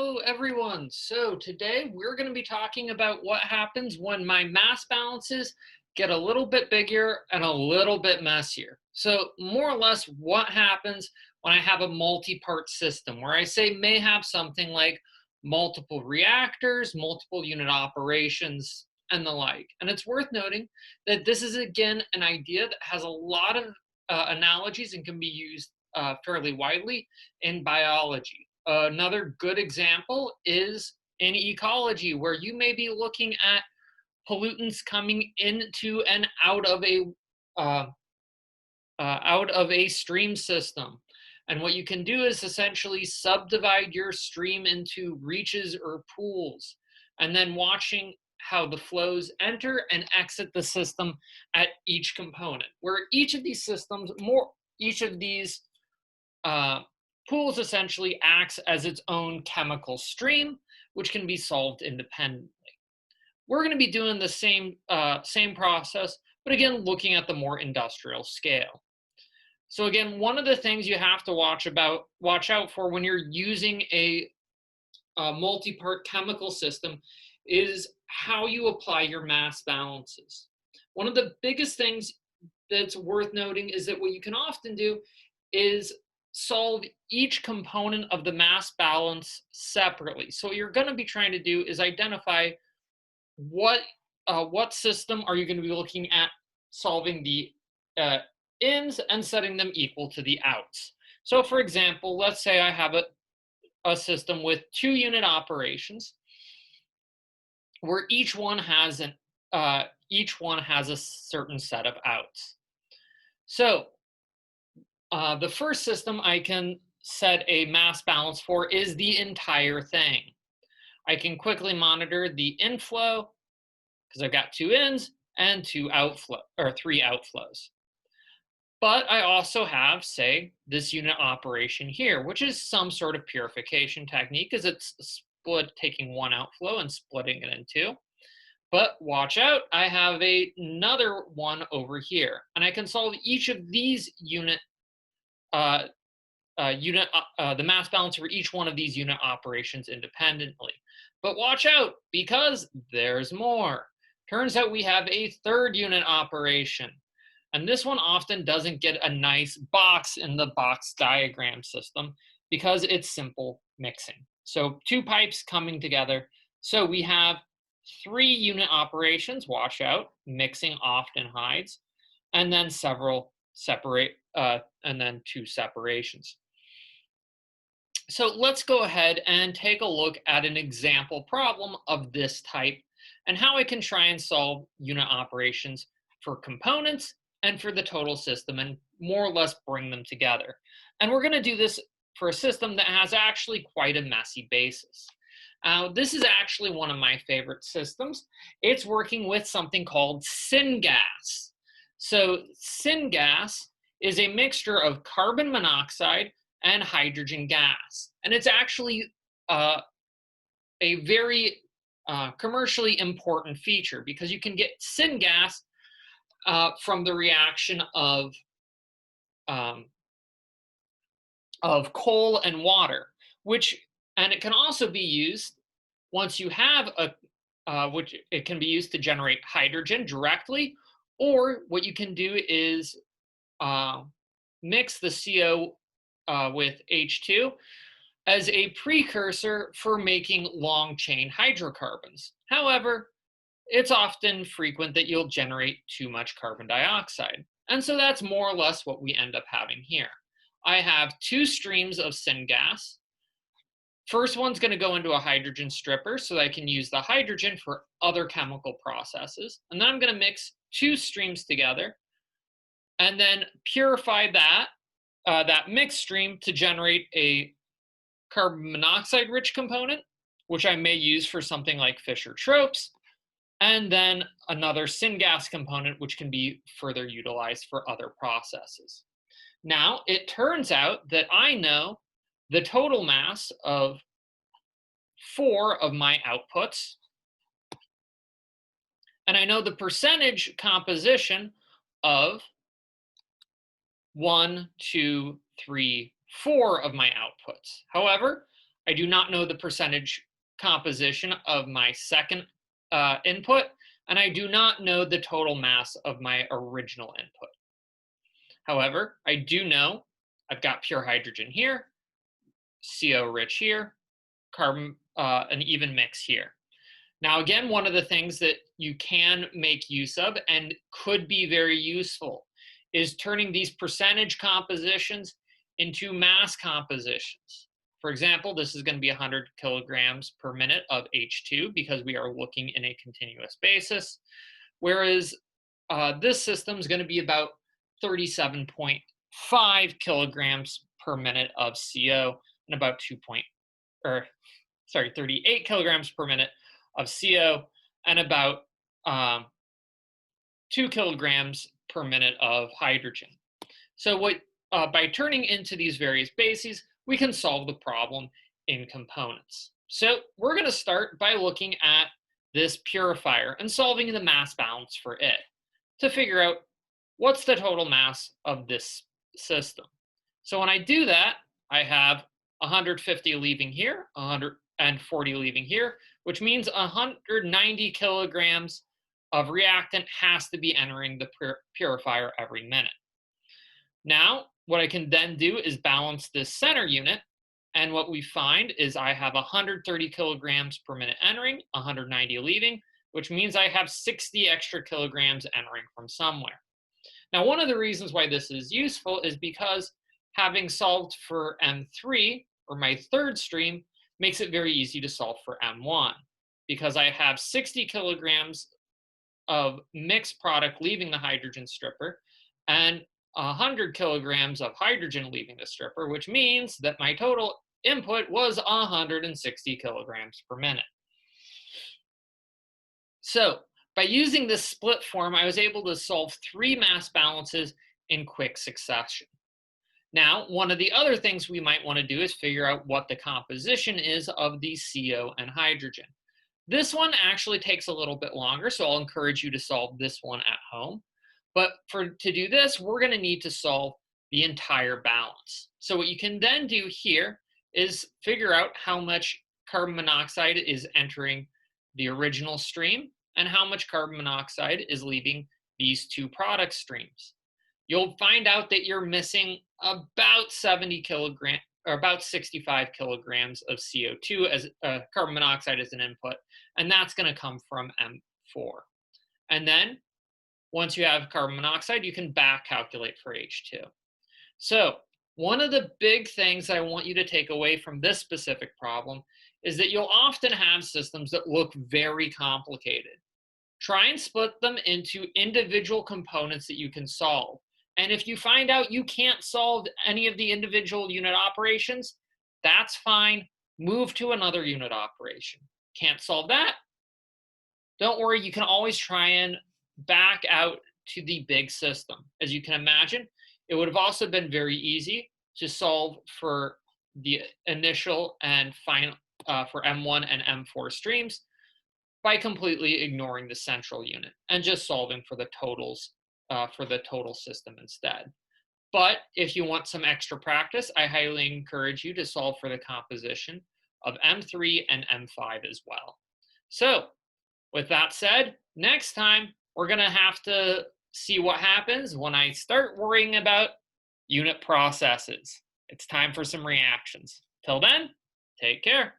Hello, everyone. So today we're going to be talking about what happens when my mass balances get a little bit bigger and a little bit messier. So more or less what happens when I have a multi-part system where I say may have something like multiple reactors, multiple unit operations, and the like. And it's worth noting that this is again an idea that has a lot of analogies and can be used fairly widely in biology. Another good example is in ecology, where you may be looking at pollutants coming into and uh, out of a stream system. And what you can do is essentially subdivide your stream into reaches or pools, and then watching how the flows enter and exit the system at each component. Where each of these uh, pools essentially acts as its own chemical stream, which can be solved independently. We're going to be doing the same process, but again, looking at the more industrial scale. So again, one of the things you have to watch out for when you're using a multi-part chemical system is how you apply your mass balances. One of the biggest things that's worth noting is that what you can often do is solve each component of the mass balance separately. So what you're going to be trying to do is identify what system are you going to be looking at solving the ins and setting them equal to the outs. So for example, let's say I have a system with 2 unit operations where each one has a certain set of outs. So the first system I can set a mass balance for is the entire thing. I can quickly monitor the inflow because I've got 2 ins and 3 outflows. But I also have, say, this unit operation here, which is some sort of purification technique, as it's taking one outflow and splitting it in two. But watch out, I have another one over here, and I can solve each of these the mass balance for each one of these unit operations independently. But watch out, because there's more. Turns out we have a third unit operation. And this one often doesn't get a nice box in the box diagram system because it's simple mixing. So 2 pipes coming together. So we have 3 unit operations, watch out, mixing often hides, and then and then 2 separations. So let's go ahead and take a look at an example problem of this type and how I can try and solve unit operations for components and for the total system and more or less bring them together. And we're going to do this for a system that has actually quite a messy basis. This is actually one of my favorite systems. It's working with something called syngas. So syngas is a mixture of carbon monoxide and hydrogen gas. And it's actually a very commercially important feature because you can get syngas from the reaction of coal and water, and it can also be used once you have which it can be used to generate hydrogen directly, or what you can do is mix the CO with H2 as a precursor for making long chain hydrocarbons. However, it's often frequent that you'll generate too much carbon dioxide. And so that's more or less what we end up having here. I have 2 streams of syngas. First one's going to go into a hydrogen stripper so that I can use the hydrogen for other chemical processes. And then I'm going to mix 2 streams together and then purify that mixed stream to generate a carbon monoxide rich component, which I may use for something like Fischer-Tropsch, and then another syngas component, which can be further utilized for other processes. Now, it turns out that I know the total mass of 4 of my outputs, and I know the percentage composition of 1, 2, 3, 4 of my outputs. However, I do not know the percentage composition of my second input, and I do not know the total mass of my original input. However, I do know I've got pure hydrogen here, CO rich here, carbon, an even mix here. Now, again, one of the things that you can make use of and could be very useful is turning these percentage compositions into mass compositions. For example, this is going to be 100 kilograms per minute of H2 because we are looking in a continuous basis, whereas this system is going to be about 37.5 kilograms per minute of CO and about 38 kilograms per minute of CO and about 2 kilograms per minute of hydrogen. So by turning into these various bases, we can solve the problem in components. So we're going to start by looking at this purifier and solving the mass balance for it to figure out what's the total mass of this system. So when I do that, I have 150 leaving here, 140 leaving here, which means 190 kilograms of reactant has to be entering the purifier every minute. Now, what I can then do is balance this center unit, and what we find is I have 130 kilograms per minute entering, 190 leaving, which means I have 60 extra kilograms entering from somewhere. Now, one of the reasons why this is useful is because having solved for M3, or my third stream, makes it very easy to solve for M1, because I have 60 kilograms of mixed product leaving the hydrogen stripper and 100 kilograms of hydrogen leaving the stripper, which means that my total input was 160 kilograms per minute. So by using this split form, I was able to solve 3 mass balances in quick succession. Now, one of the other things we might want to do is figure out what the composition is of the CO and hydrogen. This one actually takes a little bit longer, so I'll encourage you to solve this one at home. But to do this, we're going to need to solve the entire balance. So what you can then do here is figure out how much carbon monoxide is entering the original stream and how much carbon monoxide is leaving these 2 product streams. You'll find out that you're missing about 70 kilograms or about 65 kilograms of CO2 as carbon monoxide as an input, and that's going to come from M4. And then once you have carbon monoxide, you can back calculate for H2. So one of the big things I want you to take away from this specific problem is that you'll often have systems that look very complicated. Try and split them into individual components that you can solve. And if you find out you can't solve any of the individual unit operations, that's fine. Move to another unit operation. Can't solve that? Don't worry, you can always try and back out to the big system. As you can imagine, it would have also been very easy to solve for the initial and final for M1 and M4 streams by completely ignoring the central unit and just solving for the totals for the total system instead. But if you want some extra practice, I highly encourage you to solve for the composition of M3 and M5 as well. So with that said, next time we're going to have to see what happens when I start worrying about unit processes. It's time for some reactions. Till then, take care.